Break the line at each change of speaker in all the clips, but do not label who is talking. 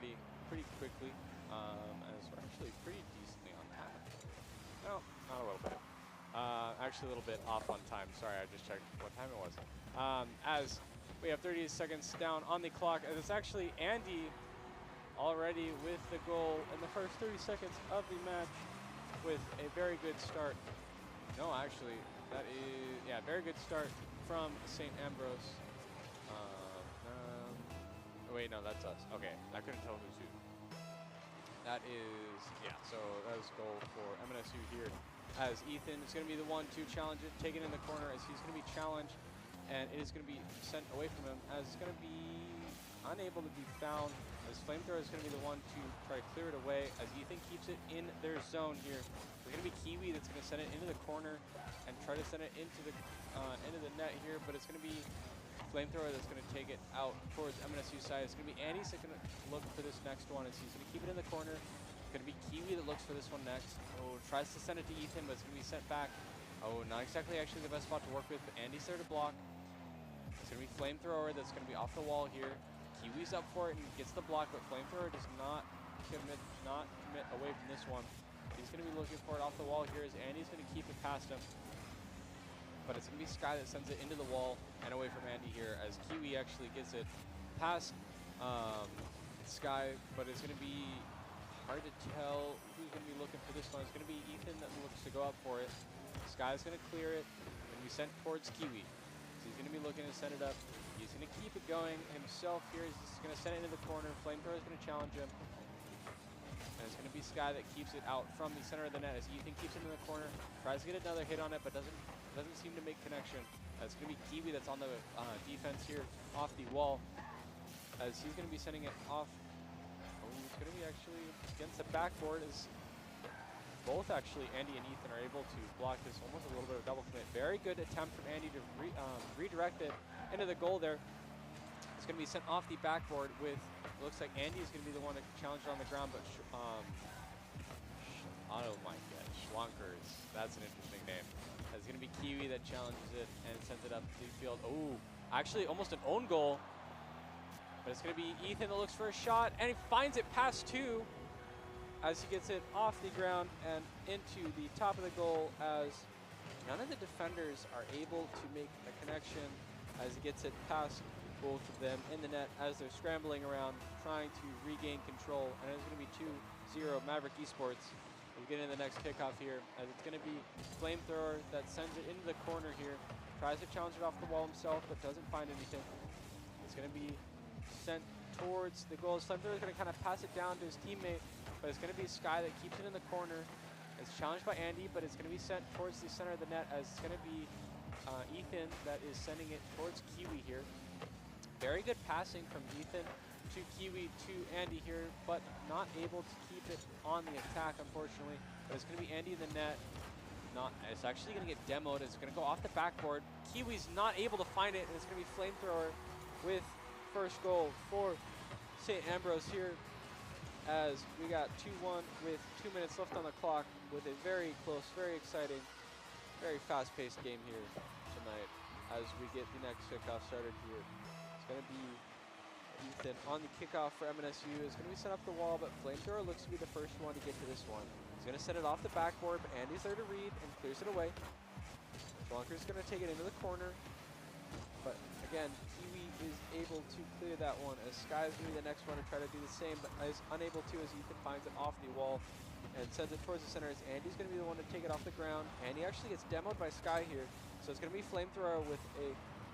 already pretty quickly, as we're actually pretty decently on that. No, not a little bit. Actually a little bit off on time. Sorry, I just checked what time it was. As we have 30 seconds down on the clock, and it's actually Andy already with the goal in the first 30 seconds of the match with a very good start. No, actually, that is, yeah, very good start from St. Ambrose. Wait, no, that's us. Okay, I couldn't tell who's who. That is, yeah, so that was goal for MNSU here, as Ethan is going to be the one to challenge it, take it in the corner, as he's going to be challenged, and it is going to be sent away from him, as it's going to be unable to be found, as Flamethrower is going to be the one to try to clear it away, as Ethan keeps it in their zone here. There's going to be Kiwi that's going to send it into the corner and try to send it into the net here, but it's going to be Flamethrower that's going to take it out towards MNSU side. It's going to be Andy's that's going to look for this next one, as he's going to keep it in the corner. It's going to be Kiwi that looks for this one next. Oh, tries to send it to Ethan, but it's going to be sent back. Oh, not exactly actually the best spot to work with, but Andy's there to block. It's going to be Flamethrower that's going to be off the wall here. Kiwi's up for it and gets the block, but Flamethrower does not commit away from this one. He's going to be looking for it off the wall here, as Andy's going to keep it past him. But it's going to be Sky that sends it into the wall and away from Andy here, as Kiwi actually gets it past Sky, but it's going to be hard to tell who's going to be looking for this one. It's going to be Ethan that looks to go up for it. Sky's going to clear it and be sent towards Kiwi. So he's going to be looking to send it up. He's going to keep it going himself here. He's going to send it into the corner. Flamethrower is going to challenge him. And it's going to be Sky that keeps it out from the center of the net, as Ethan keeps it in the corner, tries to get another hit on it, but doesn't seem to make connection. It's going to be Kiwi that's on the defense here off the wall, as he's going to be sending it off. Oh, it's going to be actually against the backboard, as both actually Andy and Ethan are able to block this. Almost a little bit of double commit. Very good attempt from Andy to redirect it into the goal there. It's going to be sent off the backboard with, it looks like Andy is going to be the one to challenge it on the ground, but oh my god, Schlonkers, that's an interesting name. It's going to be Kiwi that challenges it and sends it up to the field. Oh, actually almost an own goal, but it's going to be Ethan that looks for a shot, and he finds it past two, as he gets it off the ground and into the top of the goal, as none of the defenders are able to make a connection, as he gets it past both of them in the net as they're scrambling around trying to regain control. And it's going to be 2-0 Maverick Esports. We'll get into the next kickoff here, as it's going to be Flamethrower that sends it into the corner here, tries to challenge it off the wall himself, but doesn't find anything. It's going to be sent towards the goal. Flamethrower is going to kind of pass it down to his teammate, but it's going to be Sky that keeps it in the corner. It's challenged by Andy, but it's going to be sent towards the center of the net, as it's going to be Ethan that is sending it towards Kiwi here. Very good passing from Ethan to Kiwi to Andy here, but not able to keep it on the attack, unfortunately. But it's going to be Andy in the net. It's actually going to get demoed. It's going to go off the backboard. Kiwi's not able to find it, and it's going to be Flamethrower with first goal for St. Ambrose here, as we got 2-1 with 2 minutes left on the clock, with a very close, very exciting, very fast-paced game here tonight, as we get the next kickoff started here. It's going to be Ethan on the kickoff for MNSU. Is going to be set up the wall, but Flamethrower looks to be the first one to get to this one. He's going to set it off the backboard, but Andy's there to read and clears it away. Schwanker's going to take it into the corner, but again, Kiwi is able to clear that one, as Sky is going to be the next one to try to do the same, but is unable to, as Ethan finds it off the wall and sends it towards the center, as Andy's going to be the one to take it off the ground. Andy actually gets demoed by Sky here, so it's going to be Flamethrower with a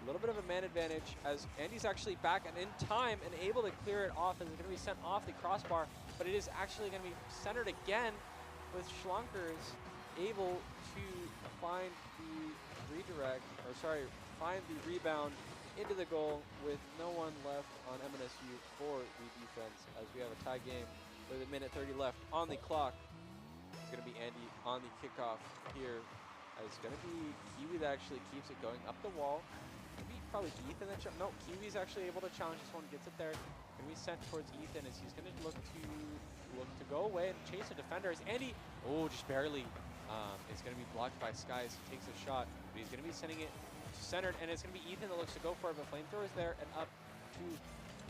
little bit of a man advantage, as Andy's actually back and in time and able to clear it off, as it's going to be sent off the crossbar, but it is actually going to be centered again, with Schlonkers able to find the find the rebound into the goal with no one left on MNSU for the defense, as we have a tie game with a minute 30 left on the clock. It's going to be Andy on the kickoff here. It's going to be Kiwi that actually keeps it going up the wall. Maybe probably Ethan that no, Kiwi's actually able to challenge this one, gets it there. Going to be sent towards Ethan, as he's going to look to go away and chase the defender. As Andy, oh, just barely, is going to be blocked by Sky as he takes a shot. But he's going to be sending it centered, and it's going to be Ethan that looks to go for it, but Flamethrower is there and up to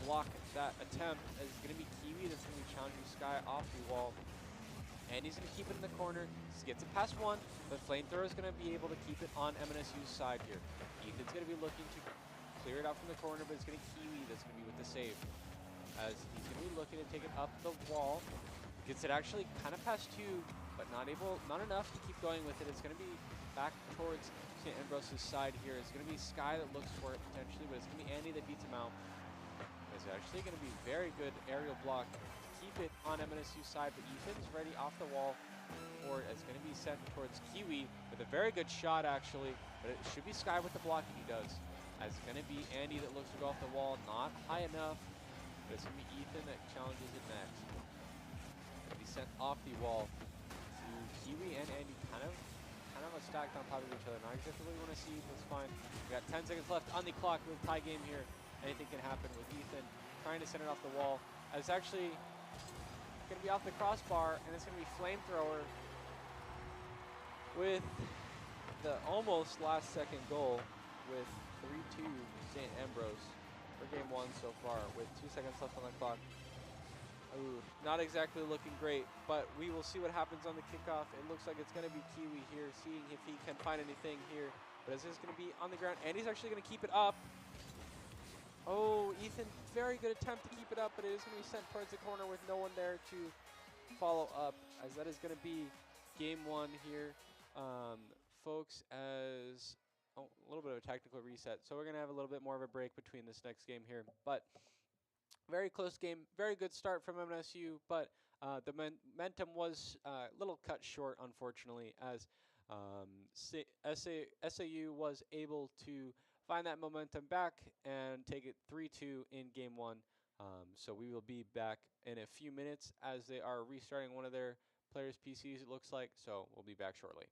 block that attempt is going to be Kiwi. That's going to be challenging Sky off the wall. And he's going to keep it in the corner. He gets it past one, but Flamethrower is going to be able to keep it on MNSU's side here. Ethan's going to be looking to clear it out from the corner, but it's going to be Kiwi that's going to be with the save. As he's going to be looking to take it up the wall. Gets it actually kind of past two, but not enough to keep going with it. It's going to be back towards St. Ambrose's side here. It's going to be Sky that looks for it potentially, but it's going to be Andy that beats him out. It's actually going to be very good aerial block. Keep it on MNSU's side, but Ethan's ready off the wall for it. It's going to be sent towards Kiwi with a very good shot, actually, but it should be Sky with the blocking he does. As it's going to be Andy that looks to go off the wall, not high enough, but it's going to be Ethan that challenges it next. Going to be sent off the wall to Kiwi and Andy, kind of stacked on top of each other. Not exactly what you want to see, but it's fine. We got 10 seconds left on the clock with tie game here. Anything can happen with Ethan trying to send it off the wall. It's actually going to be off the crossbar, and it's going to be Flamethrower with the almost last second goal with 3-2 St. Ambrose for game one so far with 2 seconds left on the clock. Ooh, not exactly looking great, but we will see what happens on the kickoff. It looks like it's going to be Kiwi here, seeing if he can find anything here. But is this going to be on the ground? And he's actually going to keep it up. Oh, Ethan, very good attempt to keep it up, but it is going to be sent towards the corner with no one there to follow up, as that is going to be game one here, folks, as a little bit of a technical reset. So we're going to have a little bit more of a break between this next game here. But very close game, very good start from MNSU, but the momentum was a little cut short, unfortunately, as SAU was able to find that momentum back and take it 3-2 in game one. So we will be back in a few minutes as they are restarting one of their players' PCs, it looks like. So we'll be back shortly.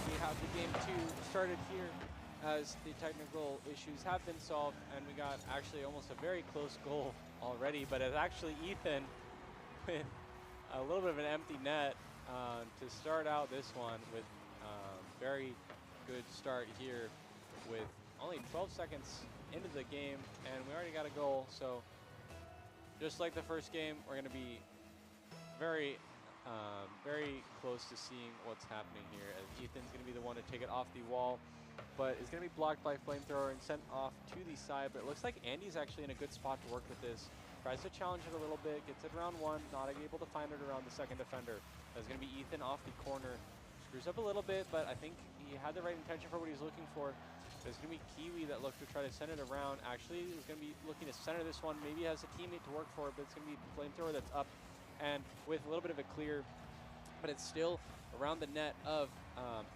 We have the game two started here as the technical issues have been solved, and we got actually almost a very close goal already, but it's actually Ethan with a little bit of an empty net to start out this one with very good start here with only 12 seconds into the game, and we already got a goal. So just like the first game, we're going to be very close to seeing what's happening here, as Ethan's going to be the one to take it off the wall, but is going to be blocked by Flamethrower and sent off to the side. But it looks like Andy's actually in a good spot to work with this. Tries to challenge it a little bit, gets it around one, not able to find it around the second defender. That's going to be Ethan off the corner. Screws up a little bit, but I think he had the right intention for what he's looking for. There's going to be Kiwi that looked to try to send it around. Actually, is going to be looking to center this one. Maybe has a teammate to work for it, but it's going to be Flamethrower that's up and with a little bit of a clear, but it's still around the net of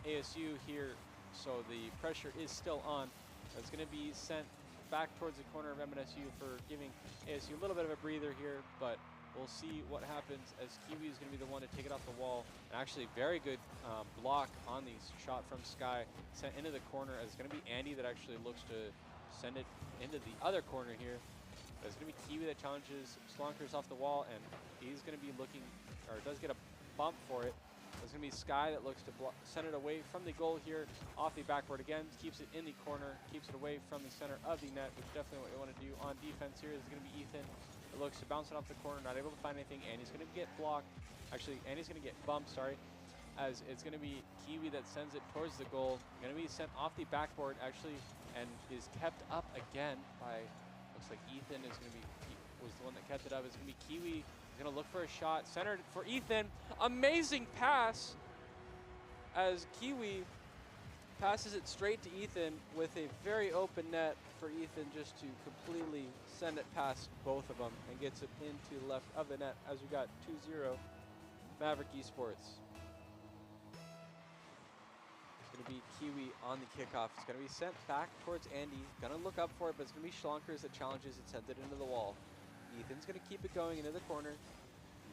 ASU here, so the pressure is still on. It's going to be sent back towards the corner of MNSU for giving ASU a little bit of a breather here, but we'll see what happens, as Kiwi is going to be the one to take it off the wall. And actually, very good block on the shot from Sky, sent into the corner, as it's going to be Andy that actually looks to send it into the other corner here. But it's going to be Kiwi that challenges Slonkers off the wall, and he's going to be looking, or does get a bump for it. There's going to be Sky that looks to send it away from the goal here, off the backboard again, keeps it in the corner, keeps it away from the center of the net, which is definitely what we want to do on defense here. Is going to be Ethan that looks to bounce it off the corner, not able to find anything. Andy's going to get blocked. Actually, Andy's going to get bumped, sorry, as it's going to be Kiwi that sends it towards the goal. Going to be sent off the backboard, actually, and is kept up again by, looks like Ethan is going to be, was the one that kept it up. It's going to be Kiwi. He's going to look for a shot, centered for Ethan. Amazing pass, as Kiwi passes it straight to Ethan with a very open net for Ethan just to completely send it past both of them and gets it into the left of the net, as we got 2-0 Maverick Esports. It's going to be Kiwi on the kickoff. It's going to be sent back towards Andy. Going to look up for it, but it's going to be Schlonkers that challenges it, sends it into the wall. Ethan's going to keep it going into the corner.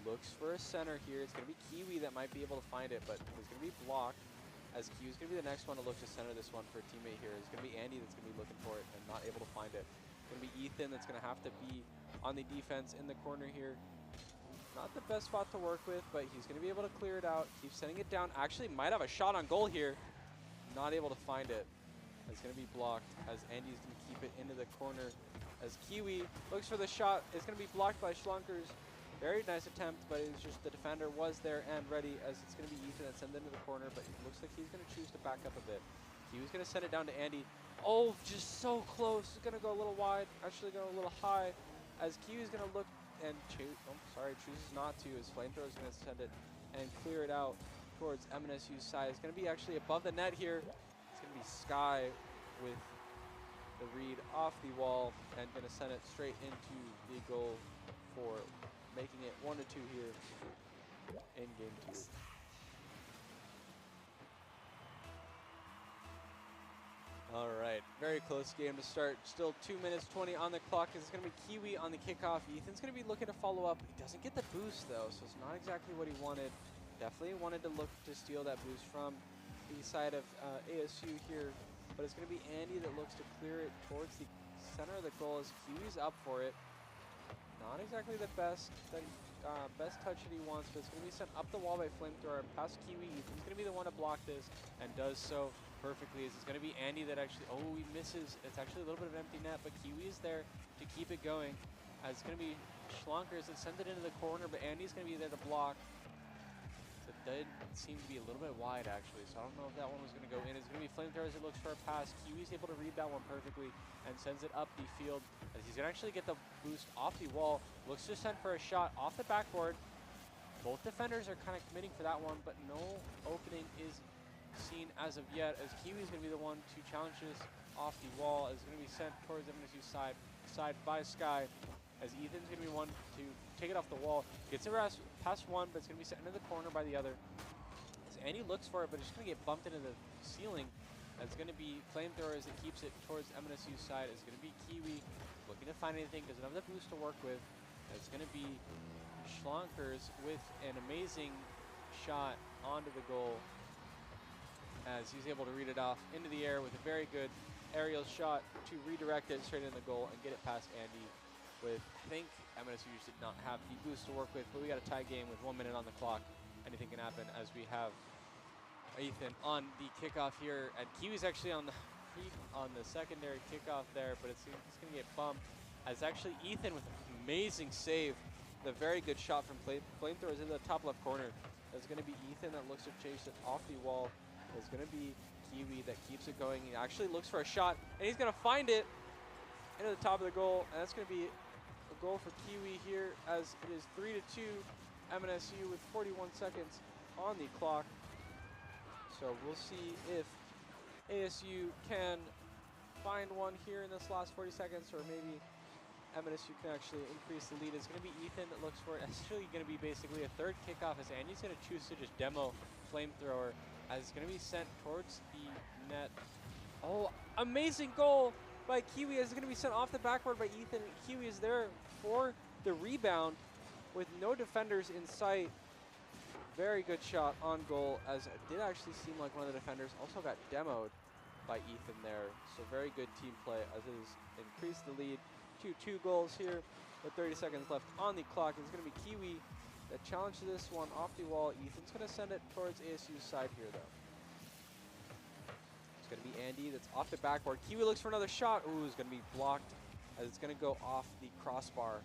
Looks for a center here. It's going to be Kiwi that might be able to find it, but it's going to be blocked, as Kiwi's going to be the next one to look to center this one for a teammate here. It's going to be Andy that's going to be looking for it and not able to find it. It's going to be Ethan that's going to have to be on the defense in the corner here. Not the best spot to work with, but he's going to be able to clear it out. Keep sending it down. Actually, might have a shot on goal here. Not able to find it. It's going to be blocked, as Andy's going to keep it into the corner. As Kiwi looks for the shot, it's going to be blocked by Schlonkers. Very nice attempt, but it's just the defender was there and ready, as it's going to be Ethan that sends it into the corner, but it looks like he's going to choose to back up a bit. Kiwi's going to send it down to Andy. Oh, just so close. It's going to go a little wide, actually go a little high, as Kiwi's going to look and chooses not to, as Flamethrower is going to send it and clear it out towards MNSU's side. It's going to be actually above the net here. It's going to be Sky with the read off the wall and going to send it straight into the goal for making it 1-2 here in game 2. All right, very close game to start. Still 2 minutes 20 on the clock. It's going to be Kiwi on the kickoff. Ethan's going to be looking to follow up. He doesn't get the boost though, so it's not exactly what he wanted. Definitely wanted to look to steal that boost from the side of ASU here, but it's going to be Andy that looks to clear it towards the center of the goal, as Kiwi's up for it. Not exactly the best best touch that he wants, but it's going to be sent up the wall by Flamethrower and past Kiwi. Ethan's going to be the one to block this, and does so perfectly, as it's going to be Andy that actually, oh, he misses. It's actually a little bit of an empty net, but Kiwi is there to keep it going, as it's going to be Schlonkers that sends it into the corner, but Andy's going to be there to block. So it did seem to be a little bit wide, actually, so I don't know if that one was going to go in. It's going to be Flamethrower as it looks for a pass. Kiwi's able to read that one perfectly and sends it up the field, as he's going to actually get the boost off the wall. Looks to send for a shot off the backboard. Both defenders are kind of committing for that one, but no opening is seen as of yet, as Kiwi's going to be the one to challenge this off the wall. It's going to be sent towards MNSU's side by Sky, as Ethan's going to be one to take it off the wall. Gets it past one, but it's going to be sent into the corner by the other. As Andy looks for it, but it's going to get bumped into the ceiling. It's going to be Flamethrower as it keeps it towards MNSU's side. It's going to be Kiwi looking to find anything, doesn't have the boost to work with. It's going to be Schlonkers with an amazing shot onto the goal, as he's able to read it off into the air with a very good aerial shot to redirect it straight in the goal and get it past Andy. With, I think MNSU just did not have the boost to work with, but we got a tie game with 1 minute on the clock. Anything can happen, as we have Ethan on the kickoff here, and Kiwi's actually on the heat on the secondary kickoff there, but it's going to get bumped. As actually Ethan with an amazing save. The very good shot from Flamethrowers in the top left corner. It's going to be Ethan that looks to chase it off the wall. It's going to be Kiwi that keeps it going. He actually looks for a shot, and he's going to find it into the top of the goal, and that's going to be a goal for Kiwi here, as it is 3-2 MNSU with 41 seconds on the clock. So we'll see if ASU can find one here in this last 40 seconds, or maybe MNSU can actually increase the lead. It's going to be Ethan that looks for it. It's actually going to be basically a third kickoff, as Andy's going to choose to just demo Flamethrower, as it's going to be sent towards the net. Oh, amazing goal by Kiwi, as it's going to be sent off the backboard by Ethan. Kiwi is there for the rebound with no defenders in sight. Very good shot on goal, as it did actually seem like one of the defenders also got demoed by Ethan there. So very good team play, as it has increased the lead to 2 goals here with 30 seconds left on the clock. It's going to be Kiwi that challenged this one off the wall. Ethan's going to send it towards ASU's side here, though. It's going to be Andy that's off the backboard. Kiwi looks for another shot. Ooh, it's going to be blocked, as it's going to go off the crossbar.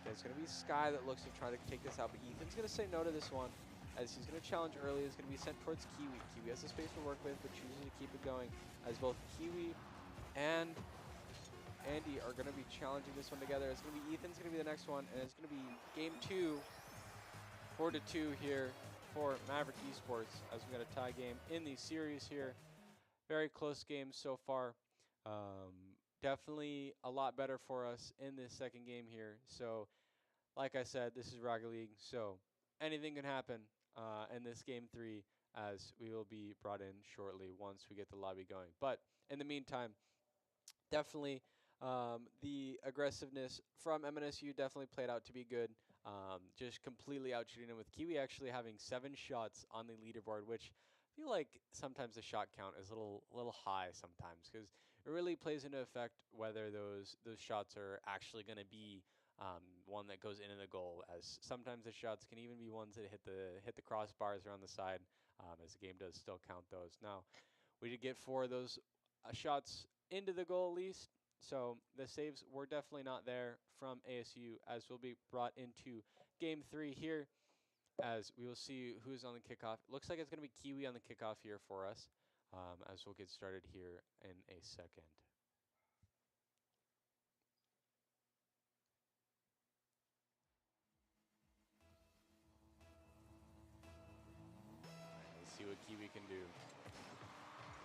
And it's going to be Sky that looks to try to take this out, but Ethan's going to say no to this one, as he's going to challenge early. It's going to be sent towards Kiwi. Kiwi has the space to work with, but chooses to keep it going, as both Kiwi and Andy are going to be challenging this one together. It's going to be Ethan's going to be the next one, and it's going to be game 2, 4-2 here for Maverick Esports, as we got a tie game in the series here. Very close games so far. Definitely a lot better for us in this second game here. So, like I said, this is Rocket League, so anything can happen in this game 3, as we will be brought in shortly once we get the lobby going. But in the meantime, definitely the aggressiveness from MNSU definitely played out to be good. Just completely outshooting them, with Kiwi actually having 7 shots on the leaderboard, which I feel like sometimes the shot count is a little high sometimes, because it really plays into effect whether those shots are actually going to be one that goes into the goal, as sometimes the shots can even be ones that hit the crossbars around the side, as the game does still count those. Now, we did get 4 of those shots into the goal at least, so the saves were definitely not there from ASU, as we'll be brought into game 3 here, as we will see who's on the kickoff. It looks like it's going to be Kiwi on the kickoff here for us, as we'll get started here in a second. Let's see what Kiwi can do.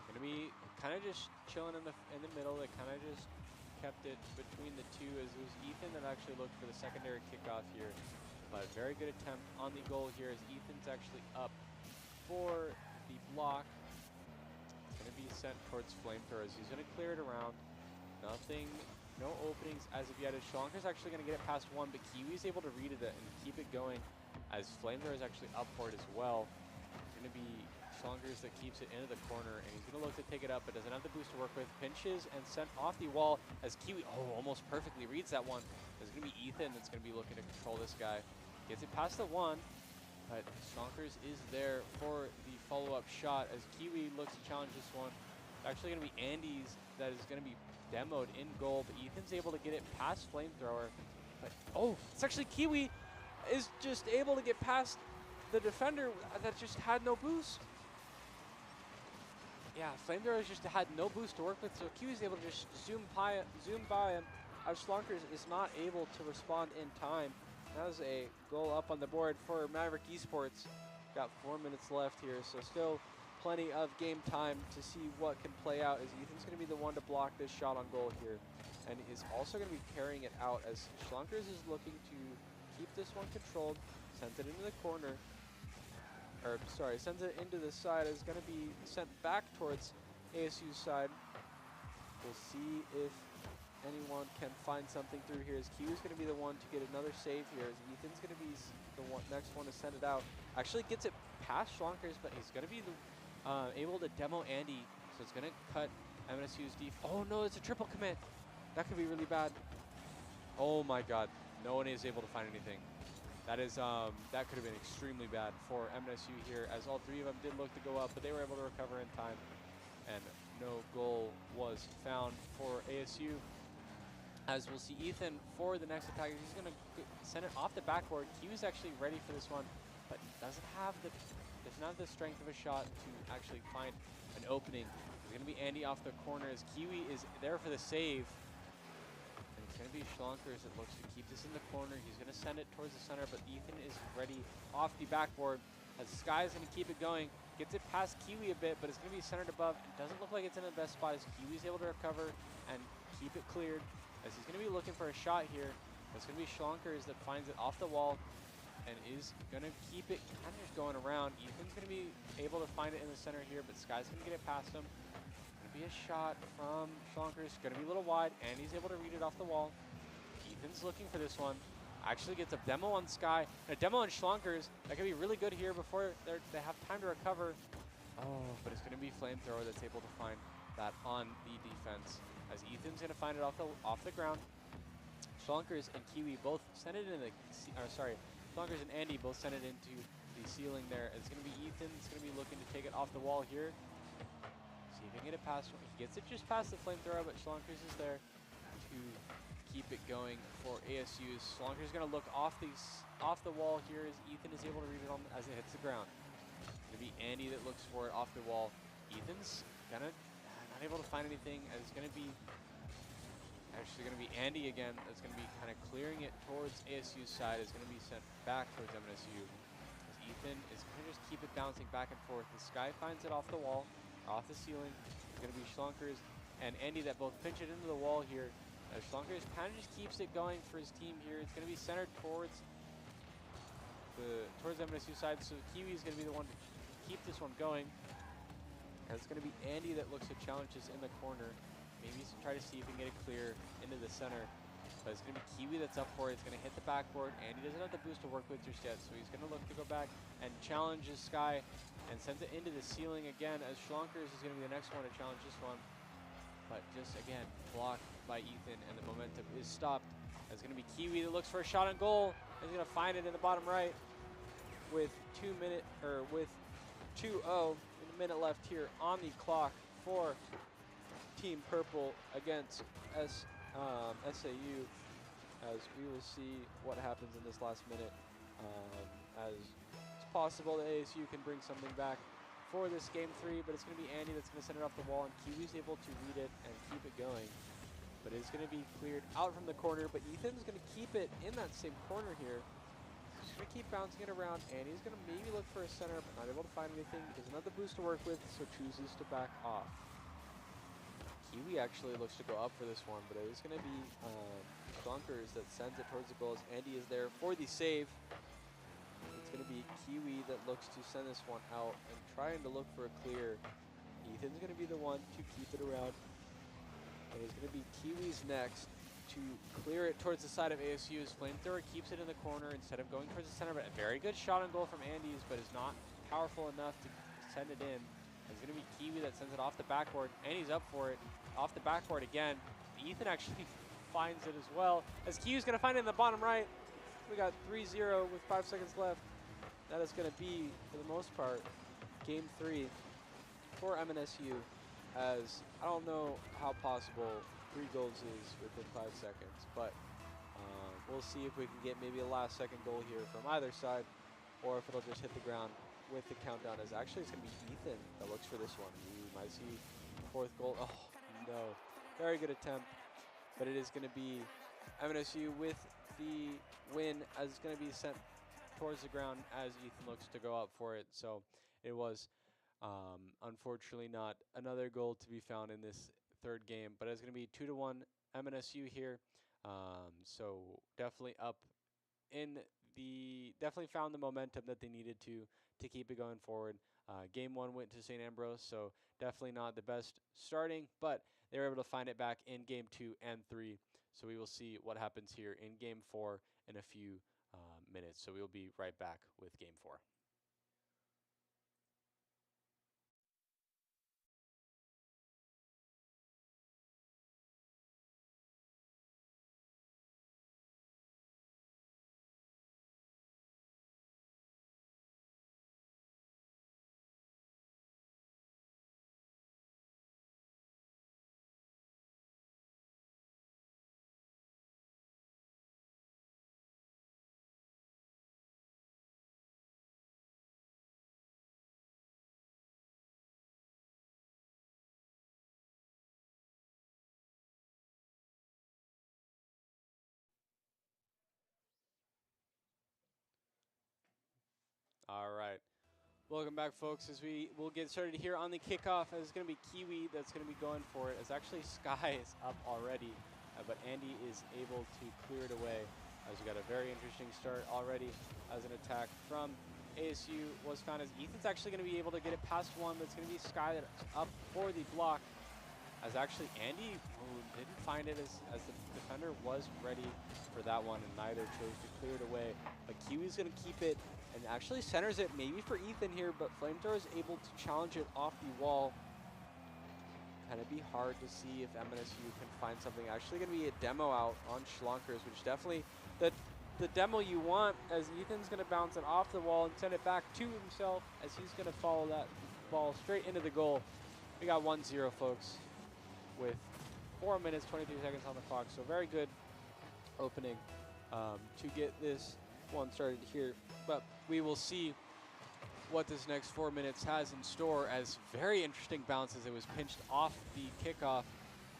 Gonna be kind of just chilling in the middle. They kind of just kept it between the two, as it was Ethan that actually looked for the secondary kickoff here. But very good attempt on the goal here, as Ethan's actually up for the block. It's gonna be sent towards Flamethrowers. He's gonna clear it around. Nothing, no openings as of yet. As Schlonker's actually gonna get it past one, but Kiwi's able to read it and keep it going, as Flamethrowers actually up for it as well. It's gonna be Schlongers that keeps it into the corner, and he's going to look to take it up, but doesn't have the boost to work with. Pinches and sent off the wall, as Kiwi, almost perfectly reads that one. It's going to be Ethan that's going to be looking to control this guy. Gets it past the one, but Schlongers is there for the follow-up shot, as Kiwi looks to challenge this one. It's actually going to be Andy's that is going to be demoed in goal, but Ethan's able to get it past Flamethrower. But, it's actually Kiwi is just able to get past the defender that just had no boost. Yeah, Flamethrower just had no boost to work with, so Kiwi's able to just zoom by him, as Schlonkers is not able to respond in time. That was a goal up on the board for Maverick Esports. Got 4 minutes left here, so still plenty of game time to see what can play out, as Ethan's going to be the one to block this shot on goal here, and is also going to be carrying it out, as Schlonkers is looking to keep this one controlled, sends it into the corner. Or sorry, sends it into the side. Is going to be sent back towards ASU's side. We'll see if anyone can find something through here, as Kiwi's going to be the one to get another save here, as Ethan's going to be the next one to send it out. Actually gets it past Schlonkers, but he's going to be able to demo Andy, so it's going to cut MNSU's def. Oh no, it's a triple commit. That could be really bad. Oh my god, no one is able to find anything. That is, that could have been extremely bad for MNSU here, as all 3 of them did look to go up, but they were able to recover in time. And no goal was found for ASU. As we'll see Ethan for the next attack, he's going to send it off the backboard. Kiwi's actually ready for this one, but doesn't have the strength of a shot to actually find an opening. It's going to be Andy off the corner as Kiwi is there for the save. And it's going to be Schlonkers that looks to keep this in the corner. He's going to send it towards the center, but Ethan is ready off the backboard as Sky is going to keep it going. Gets it past Kiwi a bit, but it's going to be centered above. It doesn't look like it's in the best spot as Kiwi's able to recover and keep it cleared. As he's going to be looking for a shot here. It's going to be Schlonkers that finds it off the wall and is going to keep it kind of just going around. Ethan's going to be able to find it in the center here, but Sky's going to get it past him. Going to be a shot from Schlonkers. Going to be a little wide, and he's able to read it off the wall. Ethan's looking for this one. Actually gets a demo on Sky. And a demo on Schlonkers. That could be really good here before they have time to recover. Oh, but it's going to be Flamethrower that's able to find that on the defense. As Ethan's going to find it off the ground. Schlonkers and Kiwi both send it in the, Schlonkers and Andy both send it into the ceiling there. It's going to be Ethan. It's going to be looking to take it off the wall here. See if he can get it past. He gets it just past the Flamethrower, but Schlonkers is there to keep it going for ASU. Schlonkers is going to look off the wall here as Ethan is able to read it on as it hits the ground. It's going to be Andy that looks for it off the wall. Ethan's going to not able to find anything, as it's going to be Andy again that's going to be kind of clearing it towards ASU's side. It's going to be sent back towards MNSU as Ethan is going to just keep it bouncing back and forth. The Sky finds it off the wall, or off the ceiling. It's going to be Schlonkers and Andy that both pinch it into the wall here. As Schlonkers kind of just keeps it going for his team here. It's going to be centered towards MNSU side, so Kiwi is going to be the one to keep this one going. And it's going to be Andy that looks to challenge this in the corner. Maybe try to see if he can get it clear into the center. But it's going to be Kiwi that's up for it. It's going to hit the backboard. Andy doesn't have the boost to work with just yet, so he's going to look to go back and challenge his Sky and sends it into the ceiling again, as Schlonkers is going to be the next one to challenge this one. But just, again, blocked by Ethan, and the momentum is stopped. It's going to be Kiwi that looks for a shot on goal. He's going to find it in the bottom right with 2 minute, or with 2-0. Minute left here on the clock for Team Purple against SAU, as we will see what happens in this last minute, as it's possible that ASU can bring something back for this game 3, but it's going to be Andy that's going to send it off the wall, and Kiwi's able to read it and keep it going, but it's going to be cleared out from the corner. But Ethan's going to keep it in that same corner here. He's going to keep bouncing it around, and he's going to maybe look for a center, but not able to find anything. He doesn't have the boost to work with, so chooses to back off. Kiwi actually looks to go up for this one, but it is going to be Schlonkers that sends it towards the goal, as Andy is there for the save. It's going to be Kiwi that looks to send this one out and trying to look for a clear. Ethan's going to be the one to keep it around. And it's going to be Kiwi's next to clear it towards the side of ASU's. Flamethrower keeps it in the corner instead of going towards the center, but a very good shot on goal from Andy's, but is not powerful enough to send it in. It's going to be Kiwi that sends it off the backboard, and he's up for it. Off the backboard again. Ethan actually finds it as well, as Kiwi's going to find it in the bottom right. We got 3-0 with 5 seconds left. That is going to be, for the most part, game 3 for MNSU, as I don't know how possible 3 goals is within 5 seconds, but we'll see if we can get maybe a last-second goal here from either side, or if it'll just hit the ground with the countdown. As actually it's going to be Ethan that looks for this one. We might see 4th goal. Oh, no. Very good attempt, but it is going to be MNSU with the win, as it's going to be sent towards the ground as Ethan looks to go up for it. So it was unfortunately not another goal to be found in this 3rd game, but it's going to be 2-1 MNSU here. So definitely up in the, definitely found the momentum that they needed to keep it going forward. Game 1 went to St. Ambrose, so definitely not the best starting, but they were able to find it back in game 2 and 3. So we will see what happens here in game 4 in a few minutes. So we'll be right back with game 4. All right. Welcome back, folks, as we will get started here on the kickoff. As it's going to be Kiwi that's going to be going for it. As actually Sky is up already, but Andy is able to clear it away. As we got a very interesting start already as an attack from ASU was found, as Ethan's actually going to be able to get it past one, but it's going to be Sky that's up for the block. As actually Andy, who didn't find it as the defender was ready for that one, and neither chose to clear it away. But Kiwi's going to keep it and actually centers it maybe for Ethan here, but Flamethrower is able to challenge it off the wall. Kind of be hard to see if MNSU can find something. Actually going to be a demo out on Schlonkers, which definitely the demo you want, as Ethan's going to bounce it off the wall and send it back to himself, as he's going to follow that ball straight into the goal. We got 1-0, folks, with 4 minutes, 23 seconds on the clock. So very good opening to get this one started here. But we will see what this next 4 minutes has in store, as very interesting bounces. It was pinched off the kickoff.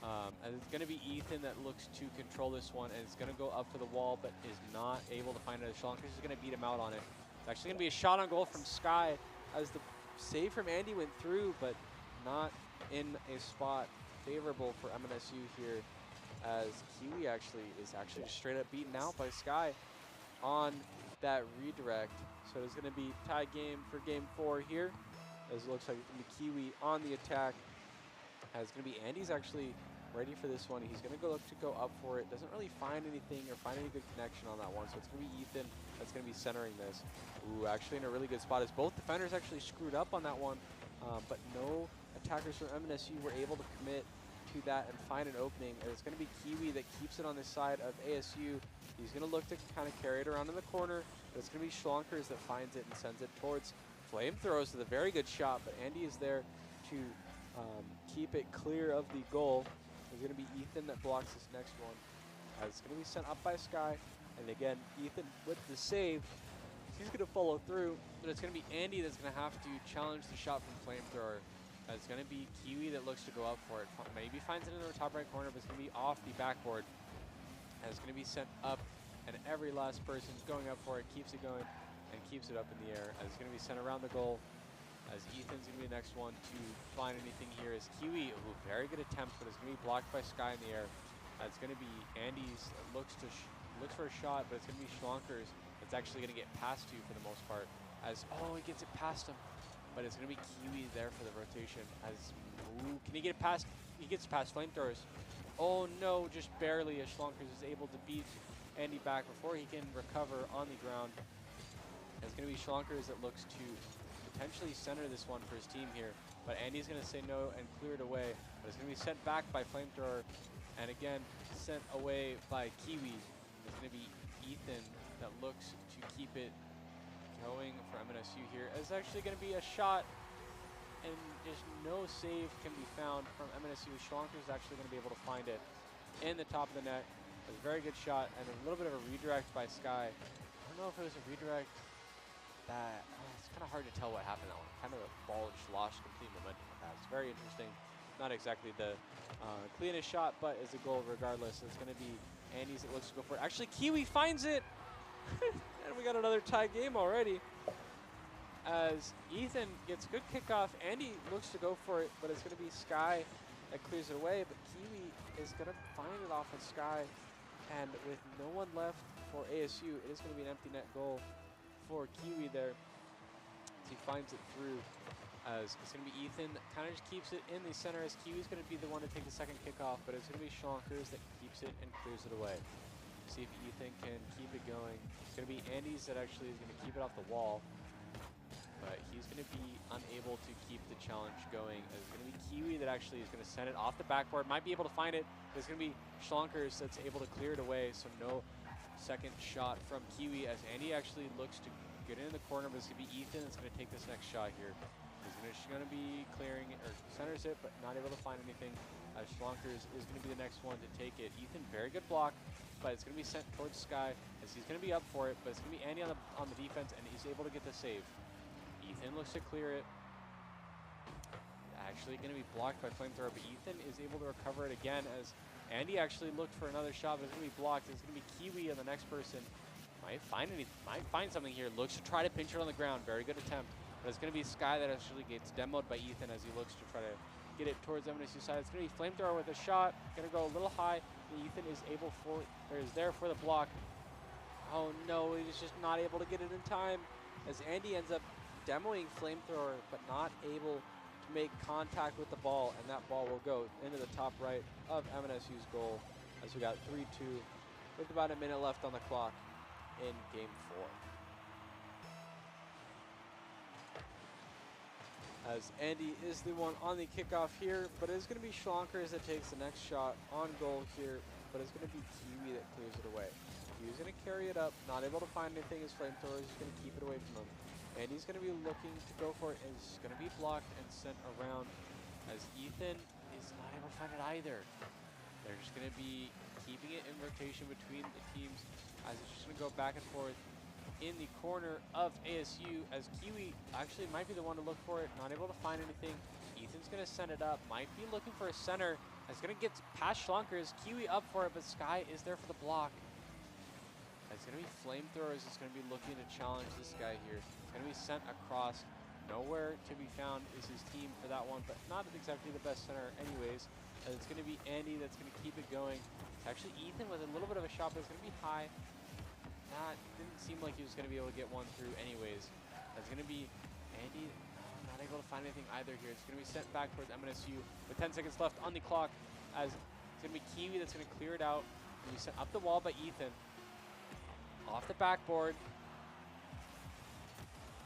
And it's going to be Ethan that looks to control this one, and it's going to go up to the wall, but is not able to find it. Schlonkers is going to beat him out on it. It's actually going to be a shot on goal from Sky, as the save from Andy went through, but not in a spot favorable for MNSU here, as Kiwi is actually just straight up beaten out by Sky on that redirect. So it's going to be tie game for game 4 here, as it looks like it's going to be Kiwi on the attack. As it's going to be Andy's actually ready for this one. He's going to look to go up for it. Doesn't really find anything or find any good connection on that one. So it's going to be Ethan that's going to be centering this. Ooh, actually in a really good spot, as both defenders actually screwed up on that one. But no attackers from MNSU were able to commit to that and find an opening. And it's going to be Kiwi that keeps it on the side of ASU. He's going to look to kind of carry it around in the corner. But it's going to be Schlonkers that finds it and sends it towards Flamethrowers with a very good shot. But Andy is there to keep it clear of the goal. It's going to be Ethan that blocks this next one. It's going to be sent up by Sky. And again, Ethan with the save. He's going to follow through. But it's going to be Andy that's going to have to challenge the shot from Flamethrower. It's going to be Kiwi that looks to go up for it. Maybe finds it in the top right corner, but it's going to be off the backboard. And it's going to be sent up. And every last person's going up for it, keeps it going, and keeps it up in the air. As it's going to be sent around the goal. As Ethan's going to be the next one to find anything here, is Kiwi. Ooh, very good attempt, but it's going to be blocked by Sky in the air. It's going to be Andy's looks for a shot, but it's going to be Schlonkers that's actually going to get past to for the most part. As he gets it past him, but it's going to be Kiwi there for the rotation. As can he get it past? He gets past Flamethrowers. Oh no, just barely, as Schlonkers is able to beat Andy back before he can recover on the ground. It's going to be Schlonkers that looks to potentially center this one for his team here, but Andy's going to say no and clear it away. But it's going to be sent back by Flamethrower, and again sent away by Kiwi. It's going to be Ethan that looks to keep it going for MNSU here. It's actually going to be a shot, and just no save can be found from MNSU. Schlonkers is actually going to be able to find it in the top of the net. It was a very good shot, and a little bit of a redirect by Sky. I don't know if it was a redirect. It's kind of hard to tell what happened that one. Kind of a ball just lost complete momentum with that. It's very interesting. Not exactly the cleanest shot, but it's a goal regardless. It's going to be Andy's that looks to go for it. Actually, Kiwi finds it! And we got another tie game already. As Ethan gets a good kickoff, Andy looks to go for it, but it's going to be Sky that clears it away. But Kiwi is going to find it off of Sky. And with no one left for ASU, it is going to be an empty net goal for Kiwi there, as he finds it through. As it's going to be Ethan that kind of just keeps it in the center, as Kiwi's going to be the one to take the second kickoff, but it's going to be Schlonkers that keeps it and clears it away. See if Ethan can keep it going. It's going to be Andy's that actually is going to keep it off the wall, but he's going to be unable to keep the challenge going. It's going to be Kiwi that actually is going to send it off the backboard. Might be able to find it, but it's going to be Schlonkers that's able to clear it away, so no second shot from Kiwi, as Andy actually looks to get in the corner, but it's going to be Ethan that's going to take this next shot here. He's going to be clearing it, or centers it, but not able to find anything. Schlonkers is going to be the next one to take it. Ethan, very good block, but it's going to be sent towards Sky, as he's going to be up for it, but it's going to be Andy on the defense, and he's able to get the save. Ethan looks to clear it. Actually going to be blocked by Flamethrower, but Ethan is able to recover it again, as Andy actually looked for another shot, but it's going to be blocked. It's going to be Kiwi on the next person. might find something here. Looks to try to pinch it on the ground. Very good attempt. But it's going to be Sky that actually gets demoed by Ethan as he looks to try to get it towards MNSU side. It's going to be Flamethrower with a shot. Going to go a little high. Ethan is there for the block. Oh no, he's just not able to get it in time as Andy ends up demoing Flamethrower, but not able to make contact with the ball, and that ball will go into the top right of MNSU's goal as we got 3-2 with about a minute left on the clock in game 4. As Andy is the one on the kickoff here, but it's going to be Schlonkers that takes the next shot on goal here, but it's going to be Kiwi that clears it away. Kiwi's going to carry it up, not able to find anything as Flamethrower is just going to keep it away from him. Andy's going to be looking to go for it, and it's going to be blocked and sent around as Ethan is not able to find it either. They're just going to be keeping it in rotation between the teams as it's just going to go back and forth in the corner of ASU as Kiwi actually might be the one to look for it, not able to find anything. Ethan's going to send it up, might be looking for a center. It's going to get past Schlonkers, Kiwi up for it, but Sky is there for the block. It's going to be Flamethrowers. It's going to be looking to challenge this guy here. It's going to be sent across. Nowhere to be found is his team for that one, but not exactly the best center anyways. It's going to be Andy that's going to keep it going. It's actually Ethan with a little bit of a shot, but it's going to be high. That didn't seem like he was going to be able to get one through anyways. It's going to be Andy not able to find anything either here. It's going to be sent back towards MNSU with 10 seconds left on the clock as it's going to be Kiwi that's going to clear it out. Going to be sent up the wall by Ethan. Off the backboard.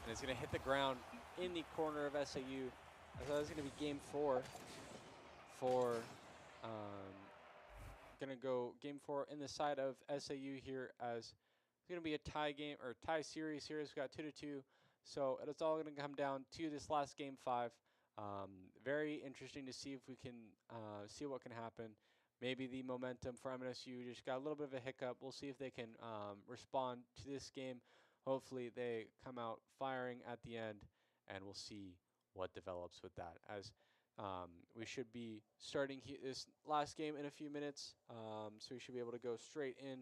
And it's going to hit the ground in the corner of SAU. I thought it was going to be game 4 for going to go game 4 in the side of SAU here as it's going to be a tie game or tie series here. We've got 2-2. So it's all going to come down to this last game 5. Very interesting to see if we can see what can happen. Maybe the momentum for MNSU just got a little bit of a hiccup. We'll see if they can respond to this game. Hopefully they come out firing at the end, and we'll see what develops with that. As we should be starting this last game in a few minutes, so we should be able to go straight in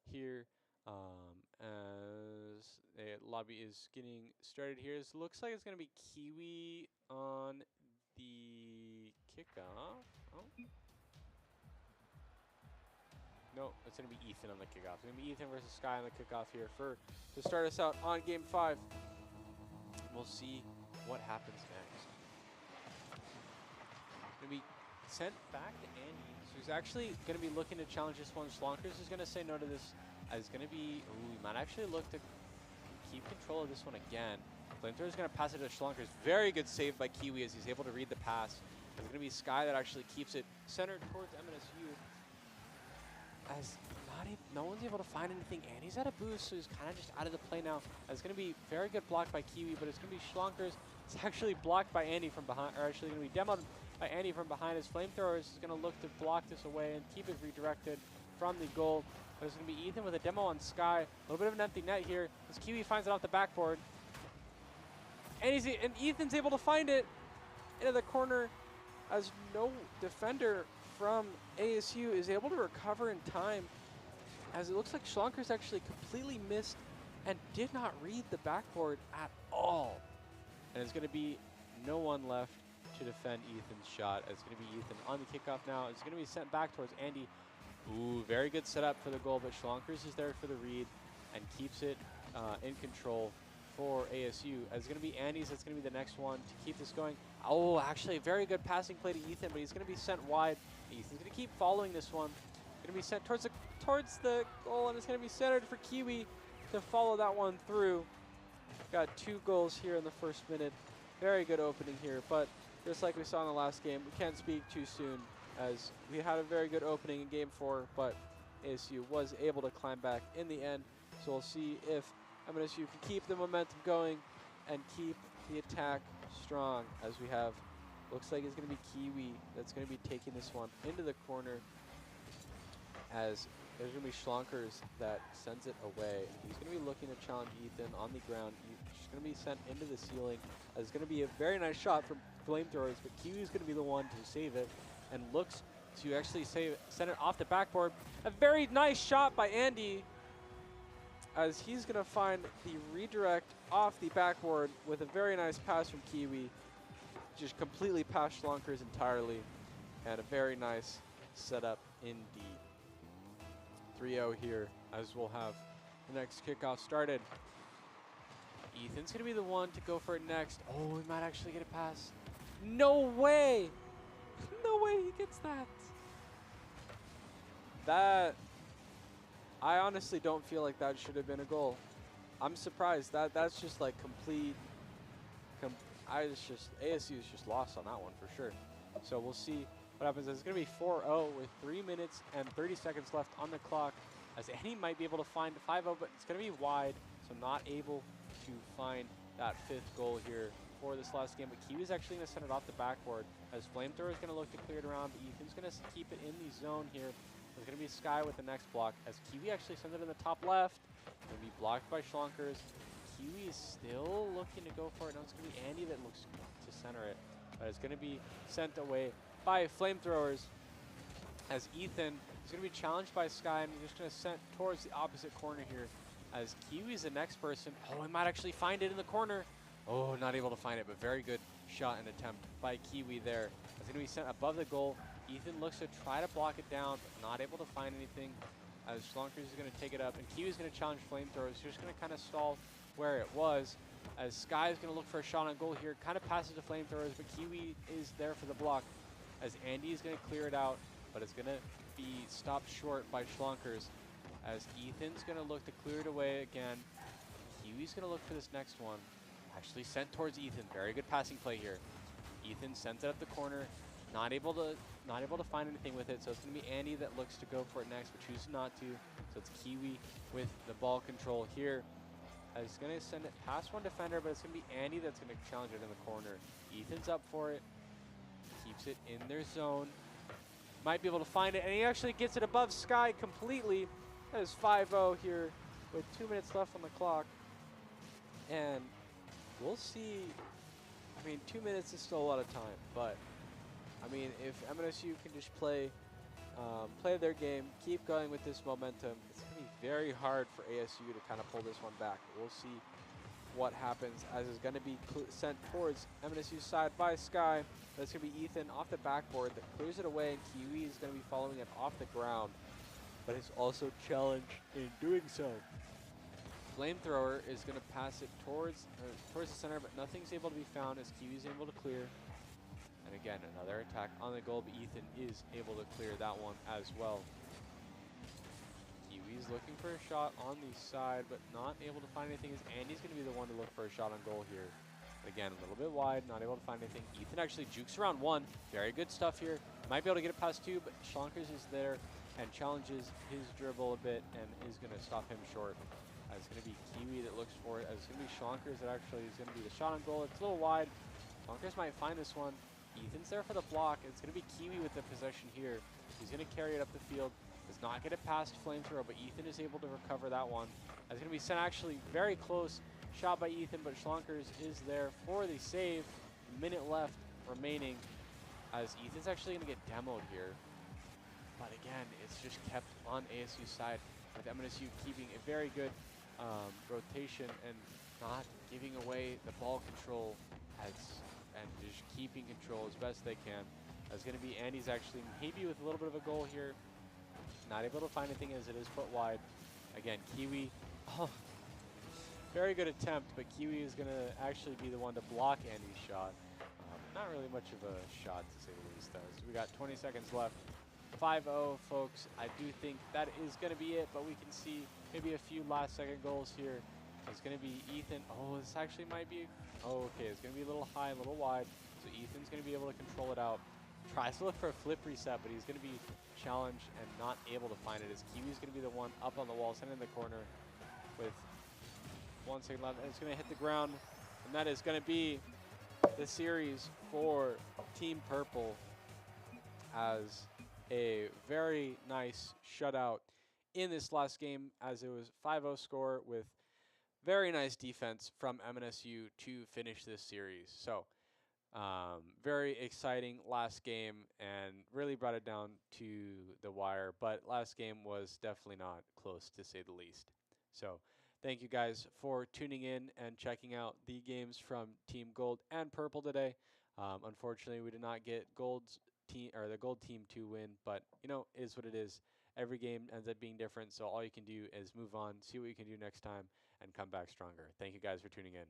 here as the lobby is getting started here. It looks like it's going to be Kiwi on the kickoff. Oh. No, it's going to be Ethan on the kickoff. It's going to be Ethan versus Sky on the kickoff here to start us out on game 5. We'll see what happens next. Going to be sent back to Andy. So he's actually going to be looking to challenge this one. Schlonkers is going to say no to this. It's going to be, he might actually look to keep control of this one again. Flamethrower is going to pass it to Schlonkers. Very good save by Kiwi as he's able to read the pass. It's going to be Sky that actually keeps it centered towards MNSU. As no one's able to find anything. Andy's at a boost, so he's kind of just out of the play now. It's going to be very good block by Kiwi, but it's going to be Schlonkers. It's actually blocked by Andy from behind, or actually going to be demoed by Andy from behind. His Flamethrowers is going to look to block this away and keep it redirected from the goal. But it's going to be Ethan with a demo on Sky. A little bit of an empty net here as Kiwi finds it off the backboard. And Ethan's able to find it into the corner as no defender from ASU is able to recover in time, as it looks like Schlonkers actually completely missed and did not read the backboard at all. And it's going to be no one left to defend Ethan's shot. It's going to be Ethan on the kickoff now. It's going to be sent back towards Andy. Ooh, very good setup for the goal, but Schlonkers is there for the read and keeps it in control for ASU. It's going to be Andy's. That's going to be the next one to keep this going. Oh, actually, a very good passing play to Ethan, but he's going to be sent wide. Ethan's going to keep following this one. Going to be sent towards the goal, and it's going to be centered for Kiwi to follow that one through. Got 2 goals here in the first minute. Very good opening here, but just like we saw in the last game, we can't speak too soon, as we had a very good opening in game 4, but ASU was able to climb back in the end. So we'll see if MNSU can keep the momentum going and keep the attack strong, as we have. Looks like it's going to be Kiwi that's going to be taking this one into the corner, as there's going to be Schlonkers that sends it away. He's going to be looking to challenge Ethan on the ground. He's going to be sent into the ceiling. It's going to be a very nice shot from Flamethrowers, but Kiwi's going to be the one to save it and looks to actually send it off the backboard. A very nice shot by Andy
as he's going to find the redirect off the backboard with a very nice pass from Kiwi. Just completely past Schlonkers entirely, and a very nice setup indeed. 3-0 here as we'll have the next kickoff started. Ethan's going to be the one to go for it next. Oh, he might actually get a pass. No way! No way he gets that. I honestly don't feel like that should have been a goal. I'm surprised. That's just like complete. ASU is just lost on that one for sure. So we'll see what happens. It's going to be 4-0 with 3 minutes and 30 seconds left on the clock. As Andy might be able to find 5-0, but it's going to be wide, so not able to find that 5th goal here for this last game. But Kiwi's actually going to send it off the backboard, as Flamethrower is going to look to clear it around, but Ethan's going to keep it in the zone here. There's going to be Sky with the next block, as Kiwi actually sends it in the top left. Going to be blocked by Schlonkers. Kiwi is still looking to go for it. Now it's going to be Andy that looks to center it, but it's going to be sent away by Flamethrowers, as Ethan is going to be challenged by Sky, and he's just going to send towards the opposite corner here, as Kiwi's the next person. Oh, he might actually find it in the corner. Oh, not able to find it, but very good shot and attempt by Kiwi there. It's going to be sent above the goal. Ethan looks to try to block it down, but not able to find anything, as Schlonkers is going to take it up, and Kiwi's going to challenge Flamethrowers. Just going to kind of stall where it was, as Sky is going to look for a shot on goal here. Kind of passes to Flamethrowers, but Kiwi is there for the block, as Andy is going to clear it out, but it's going to be stopped short by Schlonkers, as Ethan's going to look to clear it away again. Kiwi's going to look for this next one. Actually sent towards Ethan. Very good passing play here. Ethan sends it up the corner. Not able to find anything with it, so it's going to be Andy that looks to go for it next, but chooses not to. So it's Kiwi with the ball control here. It's going to send it past one defender, but it's going to be Andy that's going to challenge it in the corner. Ethan's up for it. Keeps it in their zone. Might be able to find it, and he actually gets it above Sky completely. That is 5-0 here with 2 minutes left on the clock. And we'll see. I mean, 2 minutes is still a lot of time, but I mean, if MNSU can just play their game, keep going with this momentum, it's going to be very hard for ASU to kind of pull this one back. We'll see what happens, as it's going to be sent towards MNSU's side by Sky. That's going to be Ethan off the backboard that clears it away, and Kiwi is going to be following it off the ground, but is also challenged in doing so. Flamethrower is going to pass it towards the center, but nothing's able to be found as Kiwi's able to clear. And again, another attack on the goal, but Ethan is able to clear that one as well. Kiwi's looking for a shot on the side, but not able to find anything, as Andy's going to be the one to look for a shot on goal here. Again, a little bit wide, not able to find anything. Ethan actually jukes around one. Very good stuff here. Might be able to get it past two, but Schlonkers is there and challenges his dribble a bit and is going to stop him short. It's going to be Kiwi that looks for it. It's going to be Schlonkers that actually is going to be the shot on goal. It's a little wide. Schlonkers might find this one. Ethan's there for the block. It's going to be Kiwi with the possession here. He's going to carry it up the field. Does not get it past Flamethrower, but Ethan is able to recover that one. It's going to be sent actually very close. Shot by Ethan, but Schlonkers is there for the save. Minute left remaining, as Ethan's actually going to get demoed here. But again, it's just kept on ASU's side, with MNSU keeping a very good rotation and not giving away the ball control and just keeping control as best they can. It's going to be Andy's actually maybe with a little bit of a goal here. Not able to find anything as it is put wide. Again, Kiwi, very good attempt, but Kiwi is going to actually be the one to block Andy's shot. Not really much of a shot, to say the least, though. So we got 20 seconds left. 5-0, folks. I do think that is going to be it, but we can see maybe a few last-second goals here. It's going to be Ethan. Oh, this actually might be. Oh, okay. It's going to be a little high, a little wide. So Ethan's going to be able to control it out. Tries to look for a flip reset, but he's going to be challenged and not able to find it. As Kiwi's going to be the one up on the wall, sent in the corner with 1 second left. And it's going to hit the ground, and that is going to be the series for Team Purple, as a very nice shutout in this last game, as it was 5-0 score with very nice defense from MNSU to finish this series. So very exciting last game and really brought it down to the wire, but last game was definitely not close, to say the least. So Thank you guys for tuning in and checking out the games from Team Gold and Purple today. Unfortunately, we did not get the gold team to win, but you know, it is what it is. Every game ends up being different, so all you can do is move on, see what you can do next time, and come back stronger. Thank you guys for tuning in.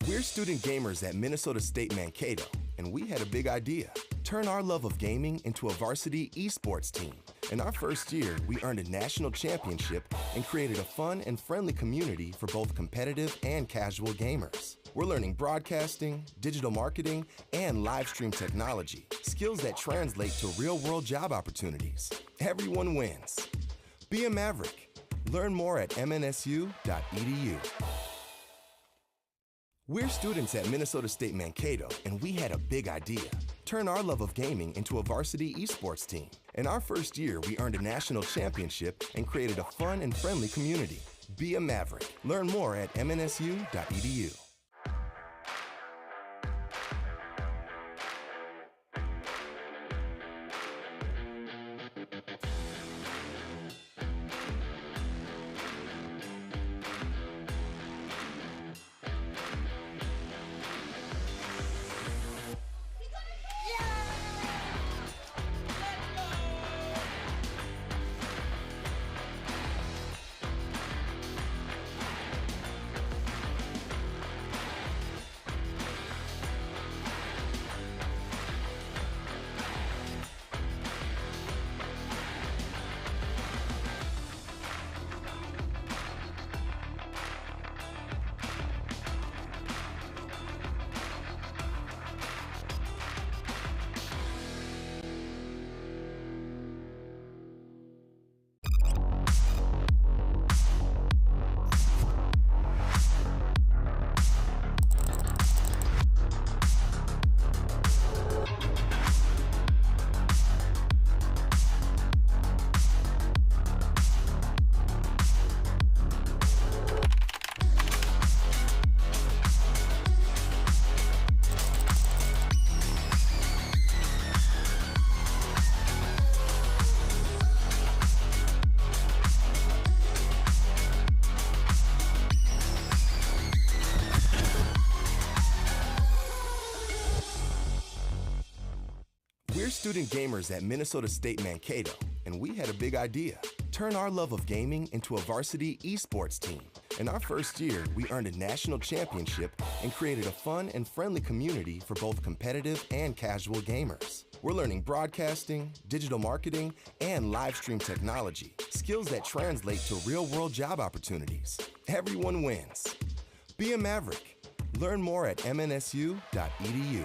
We're student gamers at Minnesota State Mankato, and we had a big idea. Turn our love of gaming into a varsity esports team. In our first year, we earned a national championship and created a fun and friendly community for both competitive and casual gamers. We're learning broadcasting, digital marketing, and live stream technology, skills that translate to real-world job opportunities. Everyone wins. Be a Maverick. Learn more at MNSU.edu. We're students at Minnesota State Mankato, and we had a big idea. Turn our love of gaming into a varsity esports team. In our first year, we earned a national championship and created a fun and friendly community. Be a Maverick. Learn more at MNSU.edu. We're student gamers at Minnesota State Mankato, and we had a big idea. Turn our love of gaming into a varsity esports team. In our first year, we earned a national championship and created a fun and friendly community for both competitive and casual gamers. We're learning broadcasting, digital marketing, and live stream technology, skills that translate to real-world job opportunities. Everyone wins. Be a Maverick. Learn more at MNSU.edu.